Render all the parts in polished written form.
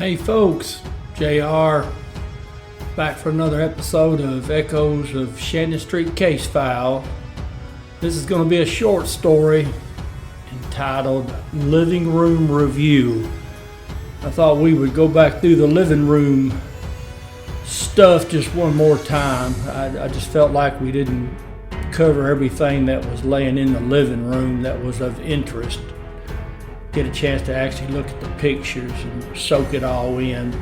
Hey folks, JR back for another episode of Echoes of Shannon Street Case File. This is going to be a short story entitled Living Room Review. I thought we would go back through the living room stuff just one more time. I just felt like we didn't cover everything that was laying in the living room that was of interest. Get a chance to actually look at the pictures and soak it all in.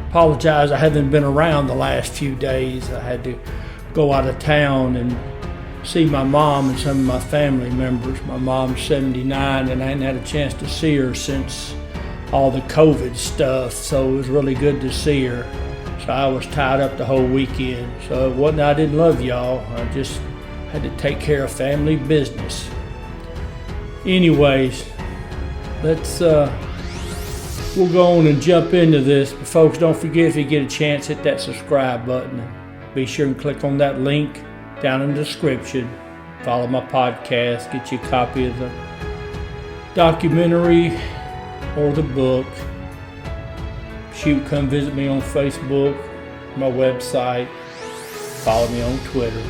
Apologize, I haven't been around the last few days. I had to go out of town and see my mom and some of my family members. My mom's 79 and I hadn't had a chance to see her since all the COVID stuff, so it was really good to see her. So I was tied up the whole weekend. So it wasn't I didn't love y'all, I just had to take care of family business. Anyways, we'll go on and jump into this. But folks, don't forget, if you get a chance, hit that subscribe button. Be sure and click on that link down in the description. Follow my podcast, get you a copy of the documentary or the book. Shoot, come visit me on Facebook, my website. Follow me on Twitter.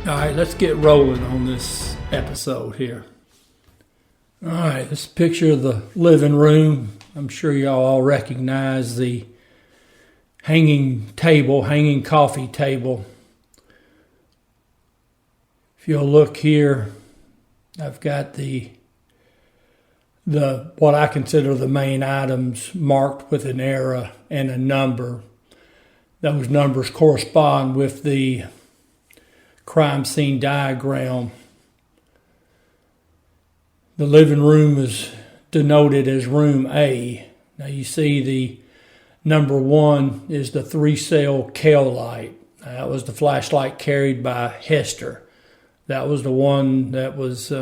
All right, let's get rolling on this episode here. All right, this picture of the living room. I'm sure y'all all recognize the hanging coffee table. If you'll look here, I've got the what I consider the main items marked with an arrow and a number. Those numbers correspond with the crime scene diagram. The living room is denoted as room A. Now you see the number 1 is the 3-cell Kell light. That was the flashlight carried by Hester. That was the one that was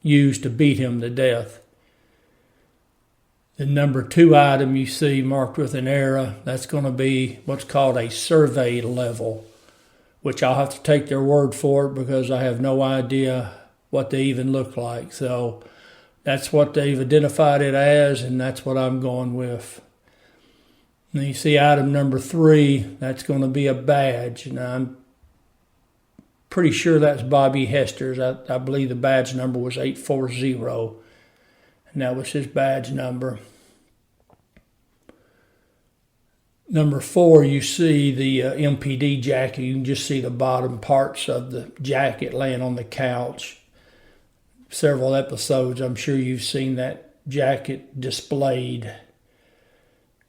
used to beat him to death. The number 2 item you see marked with an arrow, that's going to be what's called a survey level, which I'll have to take their word for it because I have no idea what they even look like. So that's what they've identified it as, and that's what I'm going with. And you see item number 3, that's going to be a badge. And I'm pretty sure that's Bobby Hester's. I believe the badge number was 840, and that was his badge number. Number 4, you see the MPD jacket. You can just see the bottom parts of the jacket laying on the couch. Several episodes, I'm sure you've seen that jacket displayed.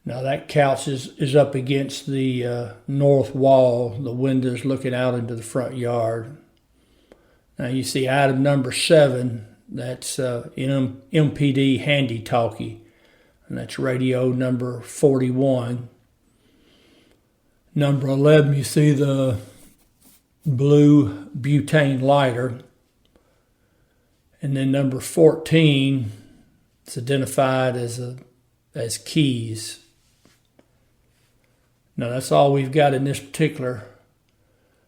Now that couch is up against the north wall, the windows looking out into the front yard. Now you see item number 7, that's MPD handy talkie, and that's radio number 41. Number 11, you see the blue butane lighter. And then number 14, it's identified as keys. Now that's all we've got in this particular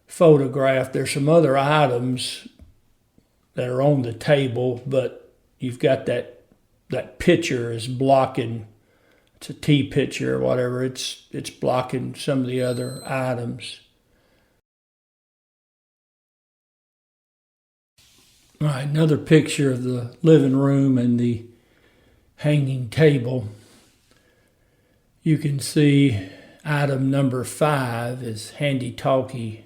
photograph. There's some other items that are on the table, but you've got that picture is blocking. It's a T picture or whatever. It's blocking some of the other items. All right, another picture of the living room and the hanging table. You can see item number 5 is handy talkie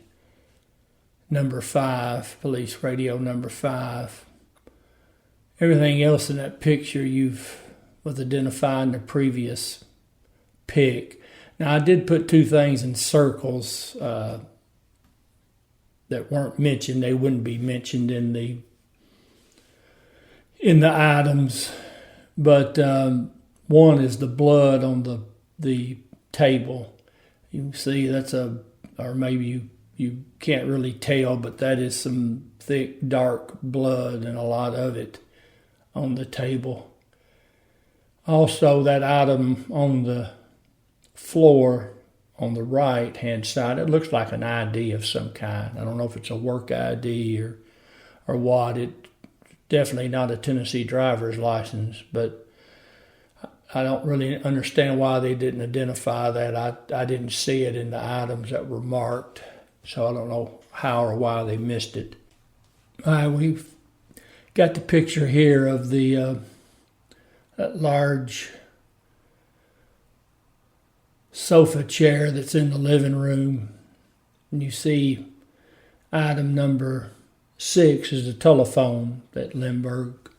number 5, police radio number 5. Everything else in that picture was identified in the previous pic. Now I did put 2 things in circles that weren't mentioned. They wouldn't be mentioned in the items, but one is the blood on the table. You can see or maybe you can't really tell, but that is some thick, dark blood and a lot of it on the table. Also, that item on the floor on the right-hand side, it looks like an ID of some kind. I don't know if it's a work ID or what. It definitely not a Tennessee driver's license, but I don't really understand why they didn't identify that. I didn't see it in the items that were marked, so I don't know how or why they missed it. All right, we've got the picture here of the that large sofa chair that's in the living room. And you see item number 6 is the telephone that Lindbergh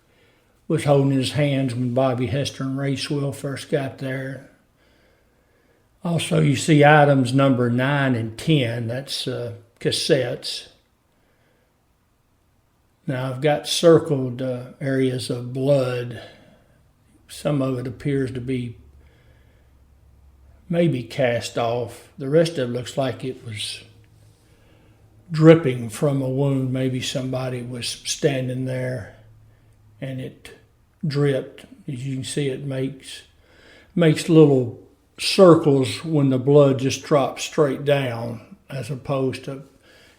was holding in his hands when Bobby Hester and Ray Swill first got there. Also, you see items number 9 and 10, that's cassettes. Now, I've got circled areas of blood. Some of it appears to be maybe cast off. The rest of it looks like it was dripping from a wound. Maybe somebody was standing there and it dripped. As you can see, it makes little circles when the blood just drops straight down, as opposed to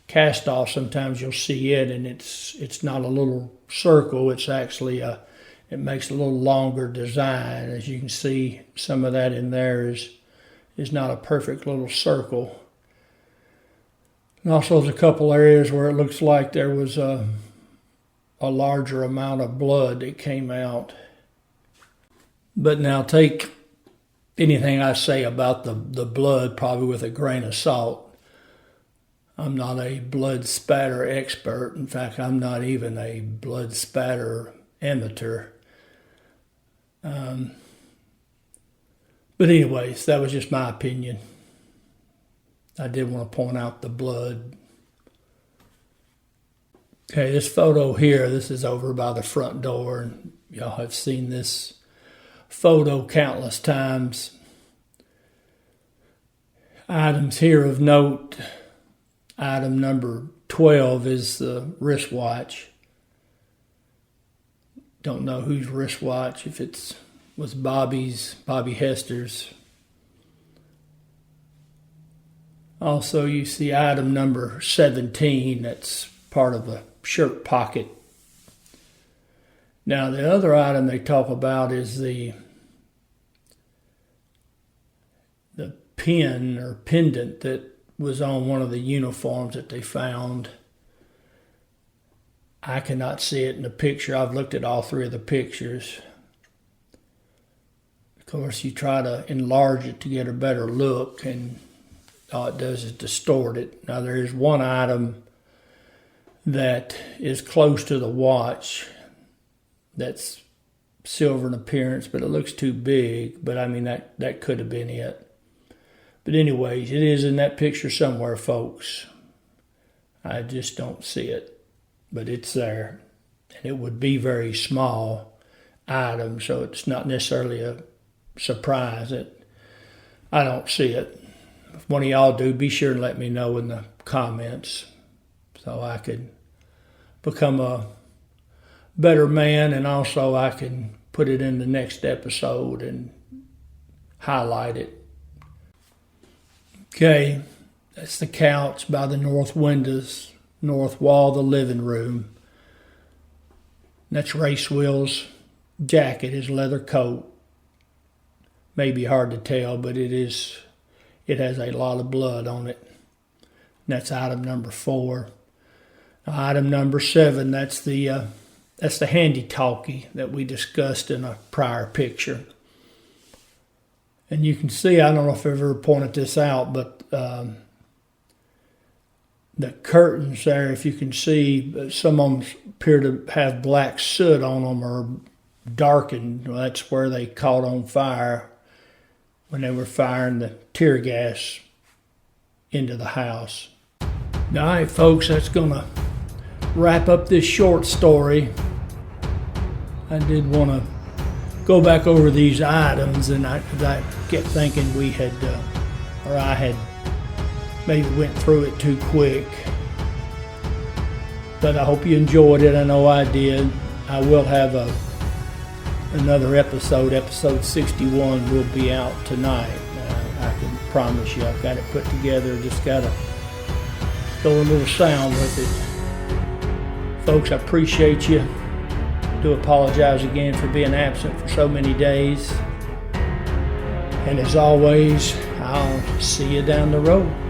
cast off. Sometimes you'll see it and it's not a little circle, it's actually it makes a little longer design. As you can see, some of that in there is not a perfect little circle. And also there's a couple areas where it looks like there was a larger amount of blood that came out. But now take anything I say about the blood probably with a grain of salt. I'm not a blood spatter expert. In fact, I'm not even a blood spatter amateur. But anyways, that was just my opinion. I did want to point out the blood. Okay, this photo here, this is over by the front door, and y'all have seen this photo countless times. Items here of note, item number 12 is the wristwatch. Don't know whose wristwatch, if it was Bobby Hester's. Also, you see item number 17, that's part of a shirt pocket. Now, the other item they talk about is the pin or pendant that was on one of the uniforms that they found. I cannot see it in the picture. I've looked at all 3 of the pictures. Of course, you try to enlarge it to get a better look, and all it does is distort it. Now, there is one item that is close to the watch that's silver in appearance, but it looks too big. But I mean, that could have been it. But anyways, it is in that picture somewhere, folks. I just don't see it, but it's there. And it would be very small item, so it's not necessarily a surprise that I don't see it. If one of y'all do, be sure and let me know in the comments so I could become a better man, and also I can put it in the next episode and highlight it. Okay, that's the couch by the north windows, north wall of the living room. That's Ray Swill's jacket, his leather coat. May be hard to tell, but it has a lot of blood on it. And that's item number 4. Now, item number 7, that's the handy-talkie that we discussed in a prior picture. And you can see, I don't know if I've ever pointed this out, but the curtains there, if you can see, some of them appear to have black soot on them or darkened. Well, that's where they caught on fire when they were firing the tear gas into the house. All right, folks, that's going to wrap up this short story. I did want to go back over these items, and I kept thinking I had maybe went through it too quick. But I hope you enjoyed it. I know I did. I will have another episode 61 will be out tonight. I can promise you I've got it put together, just got to throw a little sound with it. Folks, I appreciate you. Do apologize again for being absent for so many days. And as always, I'll see you down the road.